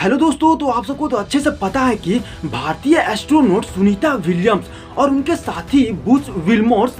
Hello दोस्तों, तो आप सबको तो अच्छे से पता है कि भारतीय एस्ट्रोनॉट सुनीता विलियम्स और उनके साथी बुच विल्मोर्स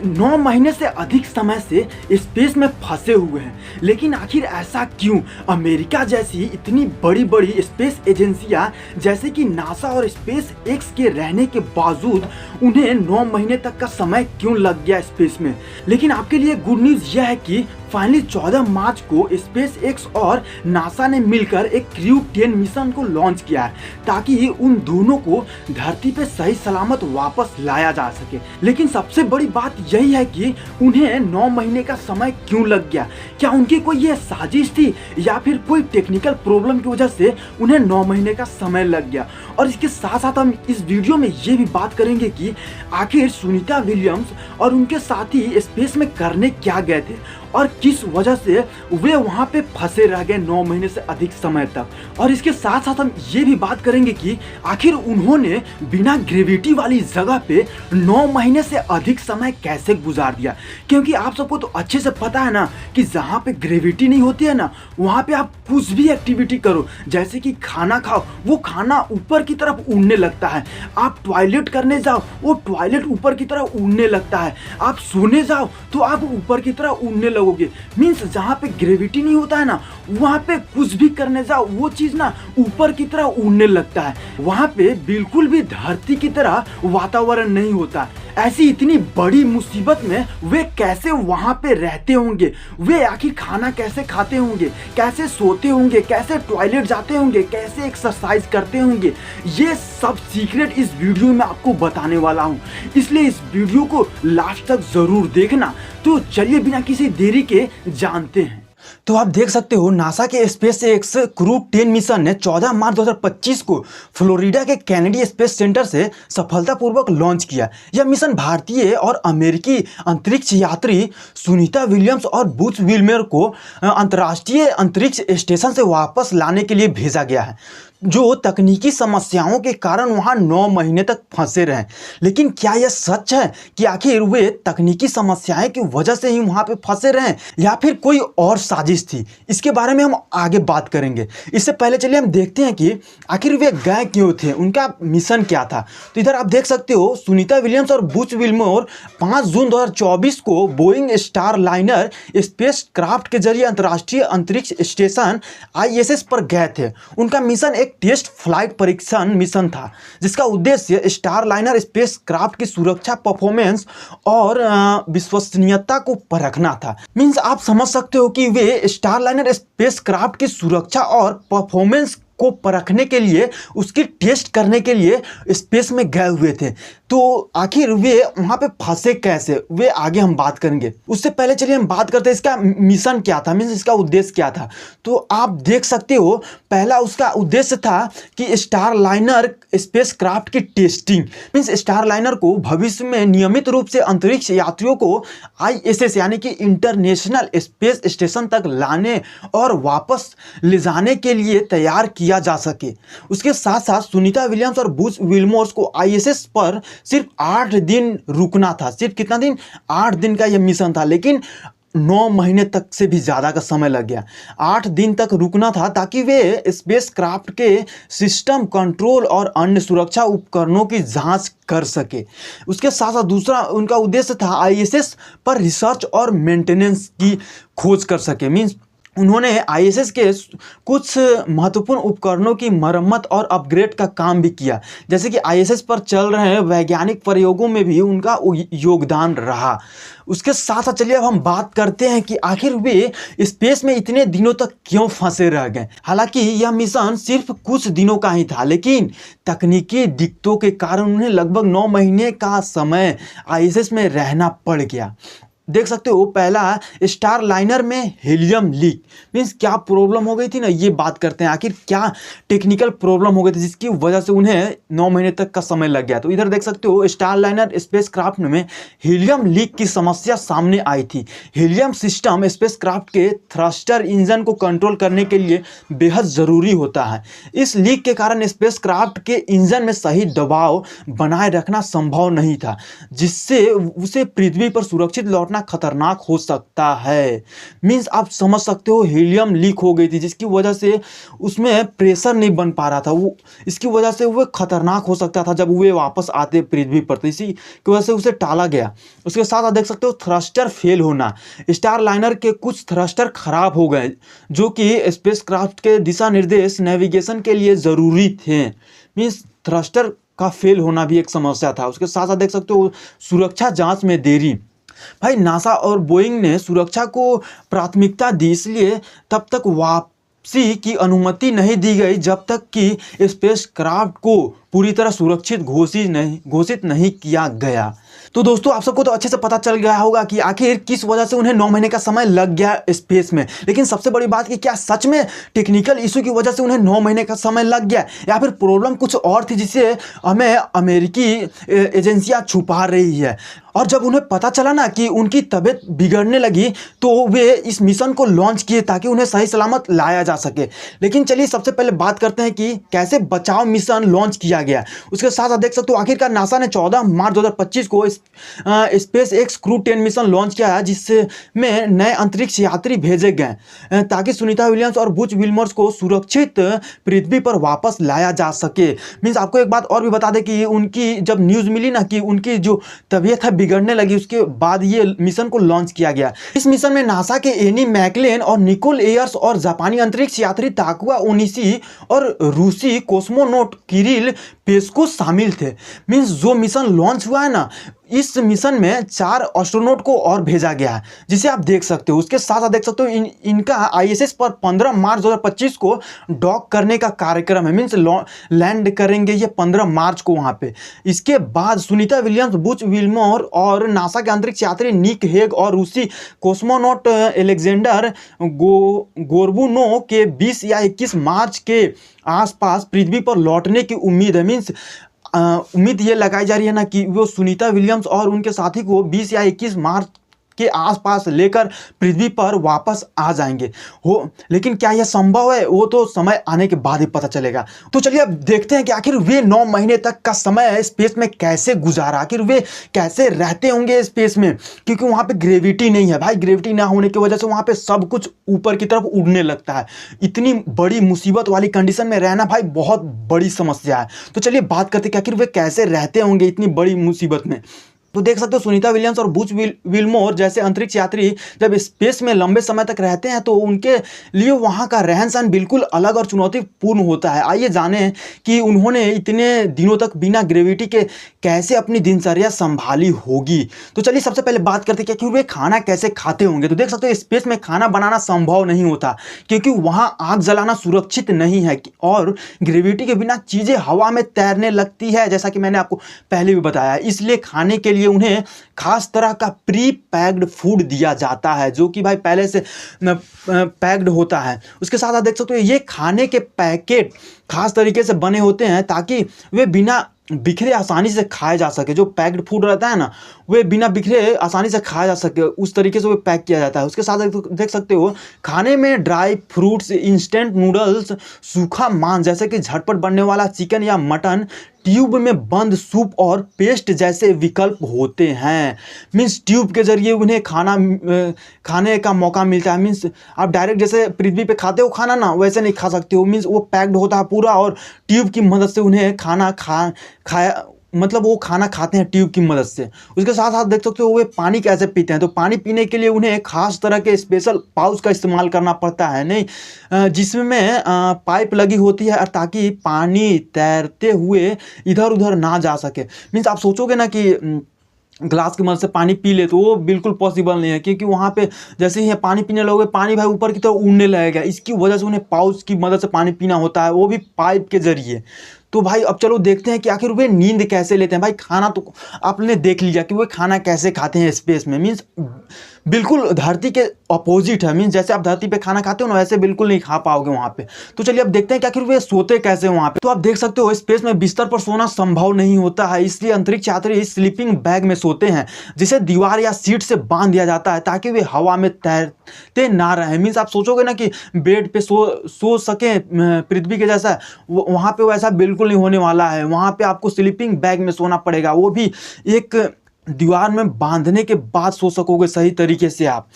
9 महीने से अधिक समय से स्पेस में फंसे हुए हैं। लेकिन आखिर ऐसा क्यों? अमेरिका जैसी इतनी बड़ी बड़ी स्पेस एजेंसियां जैसे कि नासा और स्पेस एक्स के रहने के बावजूद उन्हें 9 महीने तक का समय क्यों लग गया स्पेस में? लेकिन आपके लिए गुड न्यूज़ यह है कि फाइनली 14 मार्च को स्पेस एक्स और नासा ने मिलकर एक क्रू 10 मिशन को लॉन्च किया है ताकि उन दोनों को धरती पे सही सलामत वापस लाया जा सके। लेकिन सबसे बड़ी बात यही है कि उन्हें 9 महीने का समय क्यों लग गया? क्या उनकी कोई ये साजिश थी या फिर कोई टेक्निकल प्रॉब्लम की वजह से उन्हें 9 महीने का समय लग गया? और इसके साथ साथ हम इस वीडियो में ये भी बात करेंगे कि आखिर सुनीता विलियम्स और उनके साथी स्पेस में करने क्या गए थे और किस वजह से वे वहां पे फंसे रह गए 9 महीने से अधिक समय तक। और इसके साथ साथ हम ये भी बात करेंगे कि आखिर उन्होंने बिना ग्रेविटी वाली जगह पे 9 महीने से अधिक समय कैसे गुजार दिया। क्योंकि आप सबको तो अच्छे से पता है ना कि जहाँ पे ग्रेविटी नहीं होती है ना, वहाँ पे आप कुछ भी एक्टिविटी करो, जैसे कि खाना खाओ, वो खाना ऊपर की तरफ उड़ने लगता है। आप टॉयलेट करने जाओ, वो टॉयलेट ऊपर की तरफ उड़ने लगता है। आप सोने जाओ तो आप ऊपर की तरफ उड़ने लगोगे। मीन्स जहाँ पे ग्रेविटी नहीं होता है ना, वहाँ पे कुछ भी करने जाओ वो चीज ना ऊपर की तरह उड़ने लगता है। वहाँ पे बिल्कुल भी धरती की तरह वातावरण नहीं होता। ऐसी इतनी बड़ी मुसीबत में वे कैसे वहाँ पे रहते होंगे? वे आखिर खाना कैसे खाते होंगे, कैसे सोते होंगे, कैसे टॉयलेट जाते होंगे, कैसे एक्सरसाइज करते होंगे? ये सब सीक्रेट इस वीडियो में आपको बताने वाला हूँ, इसलिए इस वीडियो को लास्ट तक जरूर देखना। तो चलिए बिना किसी देरी के जानते हैं। तो आप देख सकते हो नासा के स्पेस एक्स क्रू 10 मिशन ने 14 मार्च 2025 को फ्लोरिडा के कैनेडी स्पेस सेंटर से सफलतापूर्वक लॉन्च किया। यह मिशन भारतीय और अमेरिकी अंतरिक्ष यात्री सुनीता विलियम्स और बुच विल्मर को अंतर्राष्ट्रीय अंतरिक्ष स्टेशन से वापस लाने के लिए भेजा गया है, जो तकनीकी समस्याओं के कारण वहां 9 महीने तक फंसे रहे। लेकिन क्या यह सच है कि आखिर वे तकनीकी समस्याएं की वजह से ही वहां पे फंसे रहे या फिर कोई और साजिश थी? इसके बारे में हम आगे बात करेंगे। इससे पहले चलिए हम देखते हैं कि आखिर वे गए क्यों थे, उनका मिशन क्या था। तो इधर आप देख सकते हो सुनीता विलियम्स और बुच विल्मोर 5 जून 2024 को Boeing star liner space craft के जरिए अंतर्राष्ट्रीय अंतरिक्ष स्टेशन ISS पर गए थे। उनका मिशन एक टेस्ट फ्लाइट परीक्षण मिशन था, जिसका उद्देश्य स्टार लाइनर स्पेस क्राफ्ट की सुरक्षा, परफॉर्मेंस और विश्वसनीयता को परखना था। मींस आप समझ सकते हो कि वे स्टार लाइनर स्पेस क्राफ्ट की सुरक्षा और परफॉर्मेंस को परखने के लिए, उसकी टेस्ट करने के लिए स्पेस में गए हुए थे। तो आखिर वे वहां पे फंसे कैसे, वे आगे हम बात करेंगे। उससे पहले चलिए हम बात करते हैं इसका मिशन क्या था, मीन्स इसका उद्देश्य क्या था। तो आप देख सकते हो पहला उसका उद्देश्य था कि स्टार लाइनर स्पेस क्राफ्ट की टेस्टिंग। मीन्स स्टार लाइनर को भविष्य में नियमित रूप से अंतरिक्ष यात्रियों को ISS यानी कि इंटरनेशनल स्पेस स्टेशन तक लाने और वापस ले जाने के लिए तैयार किया जा सके। उसके साथ साथ सुनीता विलियम्स और बुच विल्मोर्स को ISS पर सिर्फ 8 दिन रुकना था। सिर्फ कितना दिन? 8 दिन का यह मिशन था, लेकिन 9 महीने तक से भी ज़्यादा का समय लग गया। 8 दिन तक रुकना था ताकि वे स्पेस क्राफ्ट के सिस्टम, कंट्रोल और अन्य सुरक्षा उपकरणों की जांच कर सके। उसके साथ साथ दूसरा उनका उद्देश्य था ISS पर रिसर्च और मेंटेनेंस की खोज कर सके। मीन्स उन्होंने ISS के कुछ महत्वपूर्ण उपकरणों की मरम्मत और अपग्रेड का काम भी किया, जैसे कि ISS पर चल रहे वैज्ञानिक प्रयोगों में भी उनका योगदान रहा। उसके साथ साथ चलिए अब हम बात करते हैं कि आखिर वे स्पेस में इतने दिनों तक क्यों फंसे रह गए। हालांकि यह मिशन सिर्फ कुछ दिनों का ही था, लेकिन तकनीकी दिक्कतों के कारण उन्हें लगभग 9 महीने का समय ISS में रहना पड़ गया। देख सकते हो पहला स्टार लाइनर में हीलियम लीक। मीन्स क्या प्रॉब्लम हो गई थी ना, ये बात करते हैं। आखिर क्या टेक्निकल प्रॉब्लम हो गई थी जिसकी वजह से उन्हें 9 महीने तक का समय लग गया? तो इधर देख सकते हो स्टार लाइनर स्पेस क्राफ्ट में हीलियम लीक की समस्या सामने आई थी। हीलियम सिस्टम स्पेस क्राफ्ट के थ्रस्टर इंजन को कंट्रोल करने के लिए बेहद ज़रूरी होता है। इस लीक के कारण स्पेस क्राफ्ट के इंजन में सही दबाव बनाए रखना संभव नहीं था, जिससे उसे पृथ्वी पर सुरक्षित लौटना खतरनाक हो सकता है। मीन्स आप समझ सकते हो हीलियम लीक हो गई थी जिसकी वजह से उसमें प्रेशर नहीं बन पा रहा था, वो इसकी वजह से वो खतरनाक हो सकता था जब वे वापस आते पृथ्वी पर, तो इसी की वजह से उसे टाला गया। उसके साथ आप देख सकते हो थ्रस्टर फेल होना, स्टार लाइनर के कुछ थ्रस्टर खराब हो गए जो कि स्पेसक्राफ्ट के दिशा निर्देश नेविगेशन के लिए ज़रूरी थे। मीन्स थ्रस्टर का फेल होना भी एक समस्या था। उसके साथ साथ देख सकते हो सुरक्षा जांच में देरी। भाई नासा और बोइंग ने सुरक्षा को प्राथमिकता दी, इसलिए तब तक वापसी की अनुमति नहीं दी गई जब तक कि स्पेसक्राफ्ट को पूरी तरह सुरक्षित घोषित नहीं किया गया। तो दोस्तों आप सबको तो अच्छे से पता चल गया होगा कि आखिर किस वजह से उन्हें 9 महीने का समय लग गया स्पेस में। लेकिन सबसे बड़ी बात कि क्या सच में टेक्निकल इशू की वजह से उन्हें 9 महीने का समय लग गया, या फिर प्रॉब्लम कुछ और थी जिसे हमें अमेरिकी एजेंसियां छुपा रही है। और जब उन्हें पता चला ना कि उनकी तबीयत बिगड़ने लगी तो वे इस मिशन को लॉन्च किए ताकि उन्हें सही सलामत लाया जा सके। लेकिन चलिए सबसे पहले बात करते हैं कि कैसे बचाव मिशन लॉन्च किया गया। उसके साथ आप देख सकते हो आखिरकार नासा ने 14 मार्च 2025 को space x crew 10 mission launch किया है जिसमें नए अंतरिक्ष यात्री भेजे गए ताकि सुनीता विलियम्स और बुच विल्मर्स को सुरक्षित पृथ्वी पर वापस लाया जा सके। मीन्स आपको एक बात और भी बता दें कि उनकी जब न्यूज़ मिली ना कि उनकी जो तबीयत है बिगड़ने लगी, उसके बाद ये मिशन को लॉन्च किया गया। इस मिशन में नासा के एनी मैकलेन और निकोल एयर्स और जापानी अंतरिक्ष यात्री ताकुआ ओनिशी और रूसी कॉस्मोनॉट किरिल पेस्को शामिल थे। मीन्स जो मिशन लॉन्च हुआ है ना, इस मिशन में 4 एस्ट्रोनॉट को और भेजा गया है जिसे आप देख सकते हो। उसके साथ आप देख सकते हो इनका आईएसएस पर 15 मार्च 2025 को डॉक करने का कार्यक्रम है। मीन्स लैंड करेंगे ये 15 मार्च को वहाँ पे। इसके बाद सुनीता विलियम्स, बुच विल्मोर और नासा के अंतरिक्ष यात्री निक हेग और रूसी कॉस्मोनॉट एलेक्जेंडर गोर्बुनोव के 20 या 21 मार्च के आसपास पृथ्वी पर लौटने की उम्मीद है। मीन्स उम्मीद ये लगाई जा रही है ना कि वो सुनीता विलियम्स और उनके साथी को 20 या 21 मार्च के आसपास लेकर पृथ्वी पर वापस आ जाएंगे हो। लेकिन क्या यह संभव है, वो तो समय आने के बाद ही पता चलेगा। तो चलिए अब देखते हैं कि आखिर वे 9 महीने तक का समय स्पेस में कैसे गुजारा, आखिर वे कैसे रहते होंगे स्पेस में, क्योंकि वहाँ पे ग्रेविटी नहीं है भाई। ग्रेविटी ना होने की वजह से वहाँ पे सब कुछ ऊपर की तरफ उड़ने लगता है। इतनी बड़ी मुसीबत वाली कंडीशन में रहना भाई बहुत बड़ी समस्या है। तो चलिए बात करते हैं कि आखिर वे कैसे रहते होंगे इतनी बड़ी मुसीबत में। तो देख सकते हो सुनीता विलियम्स और बुच विल्मोर जैसे अंतरिक्ष यात्री जब स्पेस में लंबे समय तक रहते हैं तो उनके लिए वहाँ का रहन सहन बिल्कुल अलग और चुनौतीपूर्ण होता है। आइए जानें कि उन्होंने इतने दिनों तक बिना ग्रेविटी के कैसे अपनी दिनचर्या संभाली होगी। तो चलिए सबसे पहले बात करते हैं कि वे खाना कैसे खाते होंगे। तो देख सकते हो स्पेस में खाना बनाना संभव नहीं होता क्योंकि वहाँ आग जलाना सुरक्षित नहीं है और ग्रेविटी के बिना चीज़ें हवा में तैरने लगती है, जैसा कि मैंने आपको पहले भी बताया। इसलिए खाने के लिए उन्हें खास तरह का प्री पैक्ड फूड दिया जाता है जो कि भाई पहले से पैक्ड होता है। उसके साथ आप देख सकते हो ये खाने के पैकेट खास तरीके से बने होते हैं ताकि वे बिना बिखरे आसानी से खाया जा सके। जो पैक्ड फूड रहता है ना, वे बिना बिखरे आसानी से खाया जा सके, उस तरीके से वो पैक किया जाता है। उसके साथ देख सकते हो खाने में ड्राई फ्रूट्स, इंस्टेंट नूडल्स, सूखा मांस जैसे कि झटपट बनने वाला चिकन या मटन, ट्यूब में बंद सूप और पेस्ट जैसे विकल्प होते हैं। मीन्स ट्यूब के जरिए उन्हें खाने का मौका मिलता है। मीन्स आप डायरेक्ट जैसे पृथ्वी पे खाते हो खाना ना, वैसे नहीं खा सकते हो। मीन्स वो पैक्ड होता है पूरा और ट्यूब की मदद से उन्हें खाया मतलब वो खाना खाते हैं ट्यूब की मदद से। उसके साथ साथ देख सकते हो वे पानी कैसे पीते हैं। तो पानी पीने के लिए उन्हें खास तरह के स्पेशल पाउच का इस्तेमाल करना पड़ता है, नहीं जिसमें पाइप लगी होती है और ताकि पानी तैरते हुए इधर उधर ना जा सके। मीन्स आप सोचोगे ना कि ग्लास की मदद से पानी पी ले तो वो बिल्कुल पॉसिबल नहीं है क्योंकि वहाँ पे जैसे ही पानी पीने लगोगे पानी भाई ऊपर की तरफ उड़ने लगेगा। इसकी वजह से उन्हें पाउच की मदद से पानी पीना होता है, वो भी पाइप के जरिए। तो भाई अब चलो देखते हैं कि आखिर वे नींद कैसे लेते हैं। भाई खाना तो आपने देख लिया कि वे खाना कैसे खाते हैं स्पेस में। मीन्स बिल्कुल धरती के अपोजिट है। मीन्स जैसे आप धरती पे खाना खाते हो ना, वैसे बिल्कुल नहीं खा पाओगे वहाँ पे। तो चलिए अब देखते हैं कि आखिर वे सोते कैसे वहाँ पे। तो आप देख सकते हो स्पेस में बिस्तर पर सोना संभव नहीं होता है, इसलिए अंतरिक्ष यात्री स्लीपिंग बैग में सोते हैं जिसे दीवार या सीट से बांध दिया जाता है ताकि वे हवा में तैरते ना रहे। मीन्स आप सोचोगे ना कि बेड पे सो सके पृथ्वी के जैसा, वहाँ पे वैसा बिल्कुल नहीं होने वाला है। वहाँ पे आपको स्लीपिंग बैग में सोना पड़ेगा, वो भी एक दीवार में बांधने के बाद सो सकोगे सही तरीके से आप।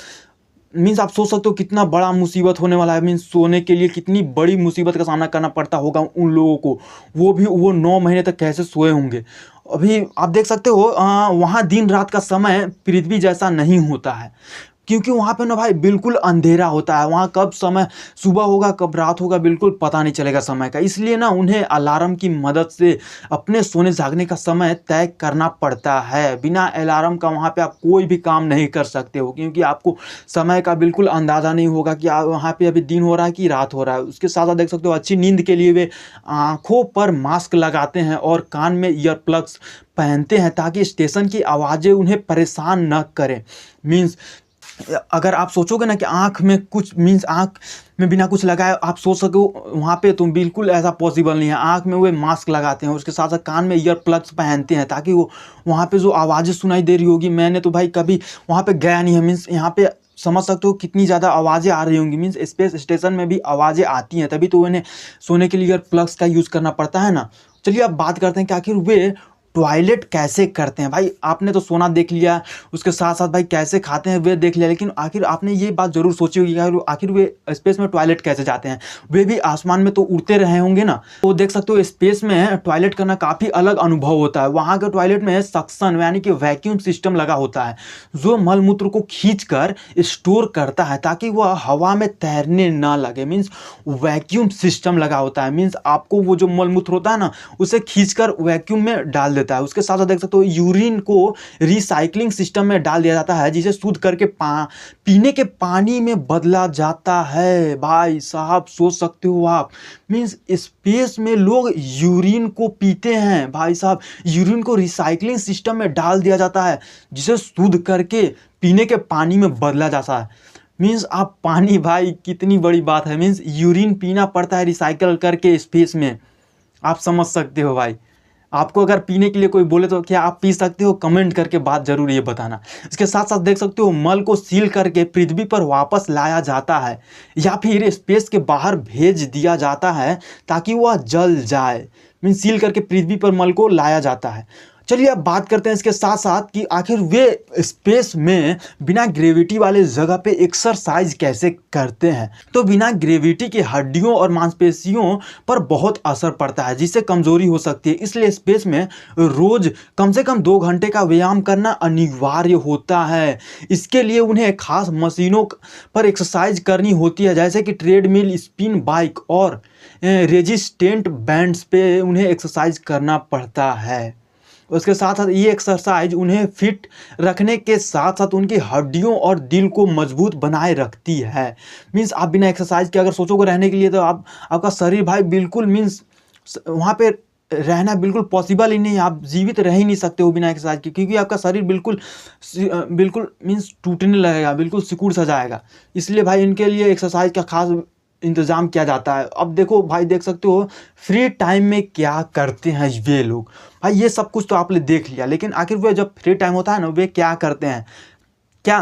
मीन्स आप सोच सकते हो कितना बड़ा मुसीबत होने वाला है। मीन्स सोने के लिए कितनी बड़ी मुसीबत का सामना करना पड़ता होगा उन लोगों को, वो 9 महीने तक कैसे सोए होंगे। अभी आप देख सकते हो वहाँ दिन रात का समय पृथ्वी जैसा नहीं होता है, क्योंकि वहाँ पे ना भाई बिल्कुल अंधेरा होता है। वहाँ कब समय सुबह होगा कब रात होगा बिल्कुल पता नहीं चलेगा समय का। इसलिए ना उन्हें अलार्म की मदद से अपने सोने जागने का समय तय करना पड़ता है। बिना अलार्म का वहाँ पे आप कोई भी काम नहीं कर सकते हो, क्योंकि आपको समय का बिल्कुल अंदाज़ा नहीं होगा कि वहाँ पे अभी दिन हो रहा है कि रात हो रहा है। उसके साथ साथ देख सकते हो अच्छी नींद के लिए वे आँखों पर मास्क लगाते हैं और कान में ईयर प्लग्स पहनते हैं, ताकि स्टेशन की आवाज़ें उन्हें परेशान न करें। मीन्स अगर आप सोचोगे ना कि आँख में कुछ मीन्स आँख में बिना कुछ लगाए आप सो सको वहाँ पे, तो बिल्कुल ऐसा पॉसिबल नहीं है। आँख में वे मास्क लगाते हैं, उसके साथ साथ कान में ईयर प्लग्स पहनते हैं, ताकि वो वहाँ पे जो आवाज़ें सुनाई दे रही होगी। मैंने तो भाई कभी वहाँ पे गया नहीं है। मीन्स यहाँ पे समझ सकते हो कितनी ज़्यादा आवाज़ें आ रही होंगी। मीन्स स्पेस स्टेशन में भी आवाज़ें आती हैं, तभी तो उन्हें सोने के लिए ईयर प्लग्स का यूज़ करना पड़ता है ना। चलिए अब बात करते हैं कि आखिर वे टॉयलेट कैसे करते हैं। भाई आपने तो सोना देख लिया, उसके साथ साथ भाई कैसे खाते हैं वे देख लिया, लेकिन आखिर आपने ये बात ज़रूर सोची होगी कि आखिर वे स्पेस में टॉयलेट कैसे जाते हैं। वे भी आसमान में तो उड़ते रहे होंगे ना, तो देख सकते हो स्पेस में टॉयलेट करना काफ़ी अलग अनुभव होता है। वहाँ के टॉयलेट में सक्शन यानी कि वैक्यूम सिस्टम लगा होता है, जो मलमूत्र को खींच कर स्टोर करता है ताकि वह हवा में तैरने ना लगे। मीन्स वैक्यूम सिस्टम लगा होता है। मीन्स आपको वो जो मलमूत्र होता है ना उसे खींचकर वैक्यूम में डाल देता है। उसके साथ साथ देख सकते हो यूरिन को रिसाइकलिंग सिस्टम में डाल दिया जाता है, जिसे शुद्ध करके पीने के पानी में बदला जाता है। भाई साहब सोच सकते हो आप, मीन्स स्पेस में लोग यूरिन को पीते हैं। भाई साहब यूरिन को रिसाइकलिंग सिस्टम में डाल दिया जाता है, जिसे शुद्ध करके पीने के पानी में बदला जाता है। मीन्स आप पानी, भाई कितनी बड़ी बात है। मीन्स यूरिन पीना पड़ता है रिसाइकल करके स्पेस में। आप समझ सकते हो भाई। आपको अगर पीने के लिए कोई बोले तो क्या आप पी सकते हो? कमेंट करके बात जरूर ये बताना। इसके साथ साथ देख सकते हो मल को सील करके पृथ्वी पर वापस लाया जाता है, या फिर स्पेस के बाहर भेज दिया जाता है ताकि वह जल जाए। मीन्स सील करके पृथ्वी पर मल को लाया जाता है। चलिए अब बात करते हैं इसके साथ साथ कि आखिर वे स्पेस में बिना ग्रेविटी वाले जगह पे एक्सरसाइज कैसे करते हैं। तो बिना ग्रेविटी की हड्डियों और मांसपेशियों पर बहुत असर पड़ता है, जिससे कमजोरी हो सकती है। इसलिए स्पेस में रोज कम से कम 2 घंटे का व्यायाम करना अनिवार्य होता है। इसके लिए उन्हें खास मशीनों पर एक्सरसाइज करनी होती है, जैसे कि ट्रेडमिल, स्पिन बाइक और रेजिस्टेंट बैंड्स पे उन्हें एक्सरसाइज करना पड़ता है। उसके साथ साथ ये एक्सरसाइज उन्हें फिट रखने के साथ साथ उनकी हड्डियों और दिल को मजबूत बनाए रखती है। मीन्स आप बिना एक्सरसाइज के अगर सोचोगे रहने के लिए, तो आपका शरीर भाई बिल्कुल मीन्स वहाँ पे रहना बिल्कुल पॉसिबल ही नहीं है। आप जीवित रह ही नहीं सकते हो बिना एक्सरसाइज के, क्योंकि आपका शरीर बिल्कुल मीन्स टूटने लगेगा, बिल्कुल सिकुड़ सा जाएगा। इसलिए भाई इनके लिए एक्सरसाइज का खास इंतज़ाम किया जाता है। अब देखो भाई, देख सकते हो फ्री टाइम में क्या करते हैं वे लोग। भाई ये सब कुछ तो आपने देख लिया, लेकिन आखिर वे जब फ्री टाइम होता है ना, वे क्या करते हैं? क्या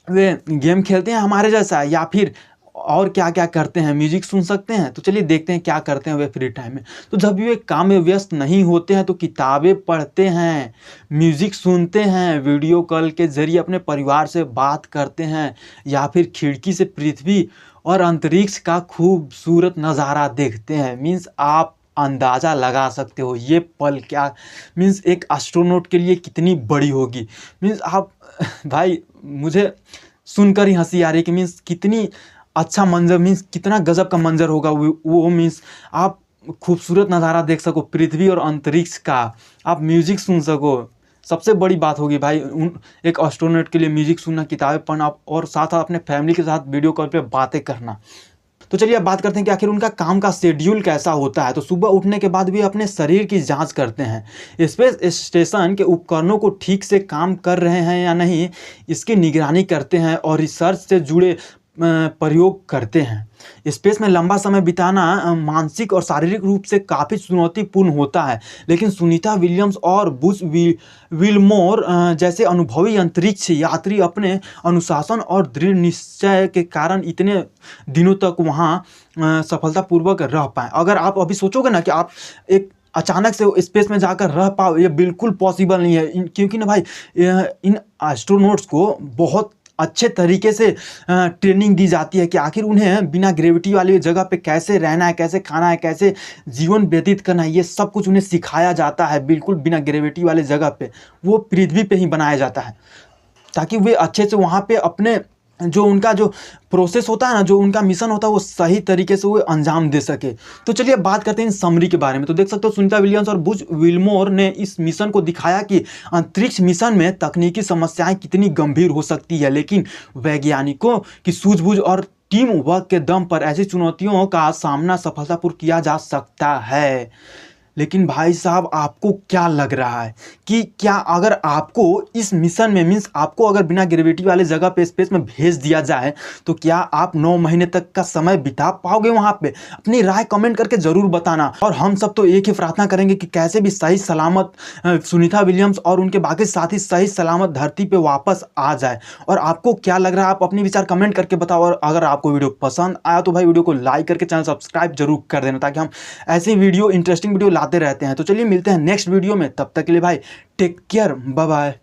वे गेम खेलते हैं हमारे जैसा, या फिर और क्या क्या करते हैं? म्यूजिक सुन सकते हैं? तो चलिए देखते हैं क्या करते हैं वे फ्री टाइम में। तो जब भी वे काम में व्यस्त नहीं होते हैं तो किताबें पढ़ते हैं, म्यूजिक सुनते हैं, वीडियो कॉल के जरिए अपने परिवार से बात करते हैं, या फिर खिड़की से पृथ्वी और अंतरिक्ष का खूबसूरत नज़ारा देखते हैं। मीन्स आप अंदाज़ा लगा सकते हो ये पल क्या मीन्स एक एस्ट्रोनॉट के लिए कितनी बड़ी होगी। मीन्स आप भाई मुझे सुनकर ही हंसी आ रही है कि मीन्स कितनी अच्छा मंजर, मीन्स कितना गजब का मंजर होगा वो मीन्स आप खूबसूरत नज़ारा देख सको पृथ्वी और अंतरिक्ष का, आप म्यूजिक सुन सको। सबसे बड़ी बात होगी भाई एक एस्ट्रोनॉट के लिए म्यूजिक सुनना, किताबें पढ़ना और साथ साथ अपने फैमिली के साथ वीडियो कॉल पे बातें करना। तो चलिए अब बात करते हैं कि आखिर उनका काम का शेड्यूल कैसा होता है। तो सुबह उठने के बाद भी अपने शरीर की जांच करते हैं, स्पेस स्टेशन के उपकरणों को ठीक से काम कर रहे हैं या नहीं, इसकी निगरानी करते हैं और रिसर्च से जुड़े प्रयोग करते हैं। स्पेस में लंबा समय बिताना मानसिक और शारीरिक रूप से काफ़ी चुनौतीपूर्ण होता है, लेकिन सुनीता विलियम्स और बुश विल्मोर जैसे अनुभवी अंतरिक्ष यात्री अपने अनुशासन और दृढ़ निश्चय के कारण इतने दिनों तक वहाँ सफलतापूर्वक रह पाए। अगर आप अभी सोचोगे ना कि आप एक अचानक से स्पेस में जाकर रह पाओ, ये बिल्कुल पॉसिबल नहीं है। क्योंकि ना भाई इन एस्ट्रोनॉट्स को बहुत अच्छे तरीके से ट्रेनिंग दी जाती है कि आखिर उन्हें बिना ग्रेविटी वाली जगह पे कैसे रहना है, कैसे खाना है, कैसे जीवन व्यतीत करना है, ये सब कुछ उन्हें सिखाया जाता है। बिल्कुल बिना ग्रेविटी वाले जगह पे, वो पृथ्वी पे ही बनाया जाता है, ताकि वे अच्छे से वहाँ पे अपने जो उनका जो प्रोसेस होता है ना, जो उनका मिशन होता है, वो सही तरीके से वो अंजाम दे सके। तो चलिए बात करते हैं इन समरी के बारे में। तो देख सकते हो सुनीता विलियम्स और बुच विल्मोर ने इस मिशन को दिखाया कि अंतरिक्ष मिशन में तकनीकी समस्याएं कितनी गंभीर हो सकती है, लेकिन वैज्ञानिकों की सूझबूझ और टीम वर्क के दम पर ऐसी चुनौतियों का सामना सफलतापूर्वक किया जा सकता है। लेकिन भाई साहब, आपको क्या लग रहा है कि क्या अगर आपको इस मिशन में मीन्स आपको अगर बिना ग्रेविटी वाले जगह पे स्पेस में भेज दिया जाए तो क्या आप 9 महीने तक का समय बिता पाओगे वहाँ पे? अपनी राय कमेंट करके ज़रूर बताना। और हम सब तो एक ही प्रार्थना करेंगे कि कैसे भी सही सलामत सुनीता विलियम्स और उनके बाकी साथी सही सलामत धरती पर वापस आ जाए। और आपको क्या लग रहा है, आप अपने विचार कमेंट करके बताओ। और अगर आपको वीडियो पसंद आया तो भाई वीडियो को लाइक करके चैनल सब्सक्राइब जरूर कर देना, ताकि हम ऐसे वीडियो इंटरेस्टिंग वीडियो आते रहते हैं। तो चलिए मिलते हैं नेक्स्ट वीडियो में, तब तक के लिए भाई टेक केयर, बाय बाय।